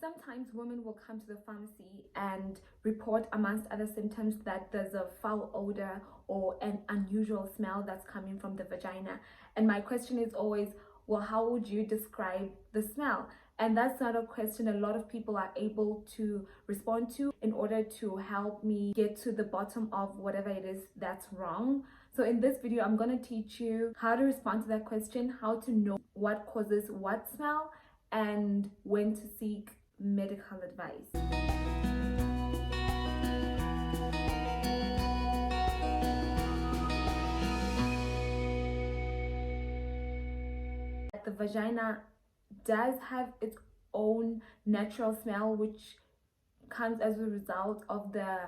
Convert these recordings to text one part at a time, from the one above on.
Sometimes women will come to the pharmacy and report, amongst other symptoms, that there's a foul odor or an unusual smell that's coming from the vagina. And my question is always, well, how would you describe the smell? And that's not a question a lot of people are able to respond to in order to help me get to the bottom of whatever it is that's wrong. So in this video, I'm going to teach you how to respond to that question, how to know what causes what smell, and when to seek medical advice. The vagina does have its own natural smell, which comes as a result of the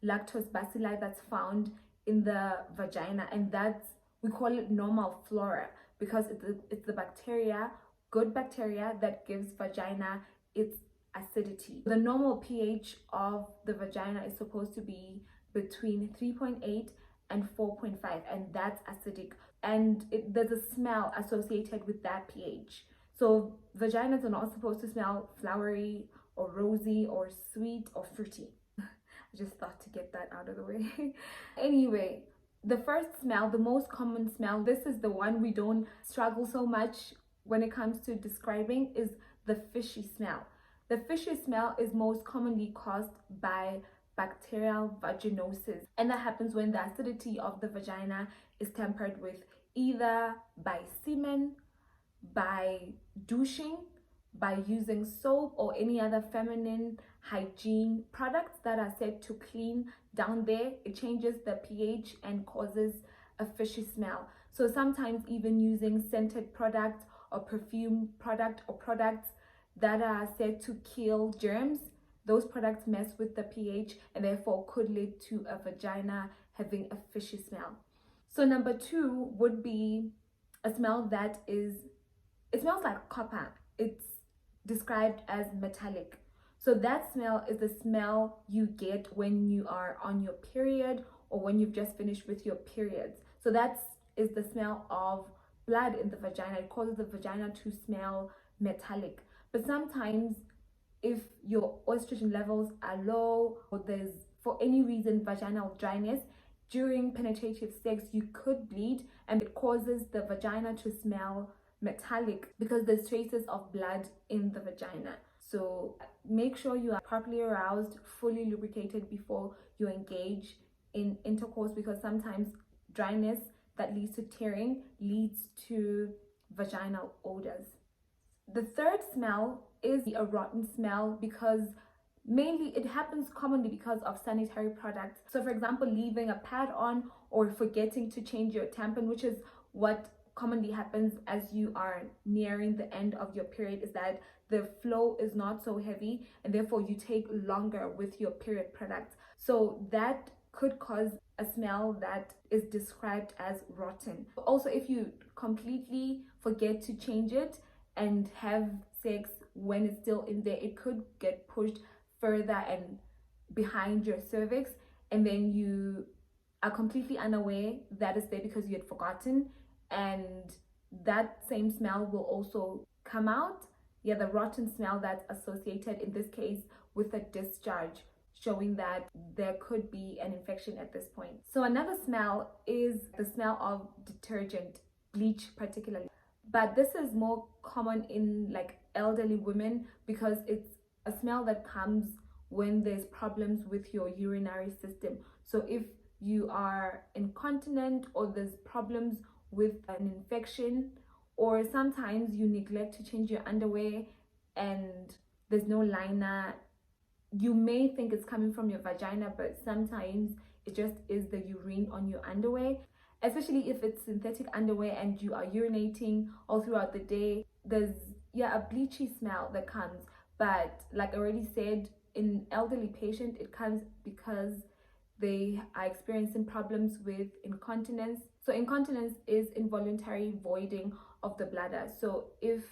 lactose bacilli that's found in the vagina, and that's, we call it normal flora, because it's the bacteria, good bacteria, that gives vagina its acidity. The normal pH of the vagina is supposed to be between 3.8 and 4.5, and that's acidic, and there's a smell associated with that pH. So vaginas are not supposed to smell flowery or rosy or sweet or fruity. I just thought to get that out of the way. Anyway, the first smell, the most common smell, this is the one we don't struggle so much when it comes to describing, is the fishy smell. The fishy smell is most commonly caused by bacterial vaginosis, and that happens when the acidity of the vagina is tempered with either by semen, by douching, by using soap or any other feminine hygiene products that are said to clean down there. It changes the pH and causes a fishy smell. So sometimes even using scented products or perfume product or products that are said to kill germs, those products mess with the pH and therefore could lead to a vagina having a fishy smell. So number two would be a smell that it smells like copper. It's described as metallic. So that smell is the smell you get when you are on your period or when you've just finished with your periods. So that is the smell of blood in the vagina. It causes the vagina to smell metallic. But sometimes if your estrogen levels are low, or there's for any reason vaginal dryness during penetrative sex, you could bleed, and it causes the vagina to smell metallic because there's traces of blood in the vagina. So make sure you are properly aroused, fully lubricated before you engage in intercourse, because sometimes dryness that leads to tearing leads to vaginal odors. The third smell is a rotten smell, because mainly it happens commonly because of sanitary products. So for example, leaving a pad on or forgetting to change your tampon, which is what commonly happens as you are nearing the end of your period, is that the flow is not so heavy and therefore you take longer with your period products. So that could cause a smell that is described as rotten. Also, if you completely forget to change it and have sex when it's still in there, it could get pushed further and behind your cervix, and then you are completely unaware that it's there because you had forgotten, and that same smell will also come out. Yeah, the rotten smell that's associated in this case with a discharge, showing that there could be an infection at this point. So another smell is the smell of detergent, bleach particularly. But this is more common in like elderly women because it's a smell that comes when there's problems with your urinary system. So if you are incontinent, or there's problems with an infection, or sometimes you neglect to change your underwear and there's no liner, you may think it's coming from your vagina, but sometimes it just is the urine on your underwear. Especially if it's synthetic underwear and you are urinating all throughout the day, there's a bleachy smell that comes. But like I already said, in elderly patient, it comes because they are experiencing problems with incontinence. So incontinence is involuntary voiding of the bladder. So if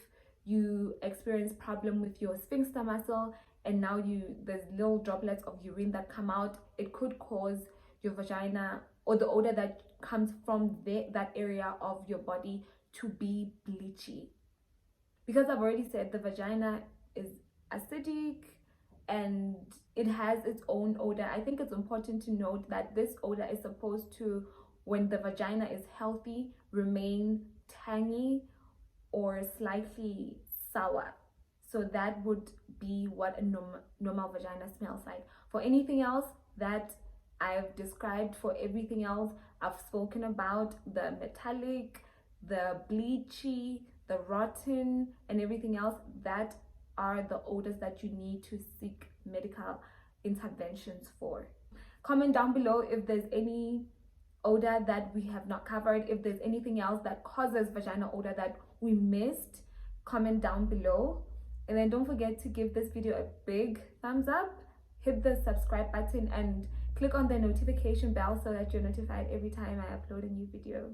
you experience problem with your sphincter muscle and now there's little droplets of urine that come out, it could cause your vagina or the odor that comes from that area of your body to be bleachy. Because I've already said the vagina is acidic, and it has its own odor. I think it's important to note that this odor is supposed to, when the vagina is healthy, remain tangy or slightly sour. So that would be what a normal vagina smells like. For anything else that I've described, for everything else I've spoken about, the metallic, the bleachy, the rotten, and everything else, that are the odors that you need to seek medical interventions for. Comment down below if there's any odor that we have not covered. If there's anything else that causes vaginal odor that we missed, comment down below. And then don't forget to give this video a big thumbs up, hit the subscribe button, and click on the notification bell so that you're notified every time I upload a new video.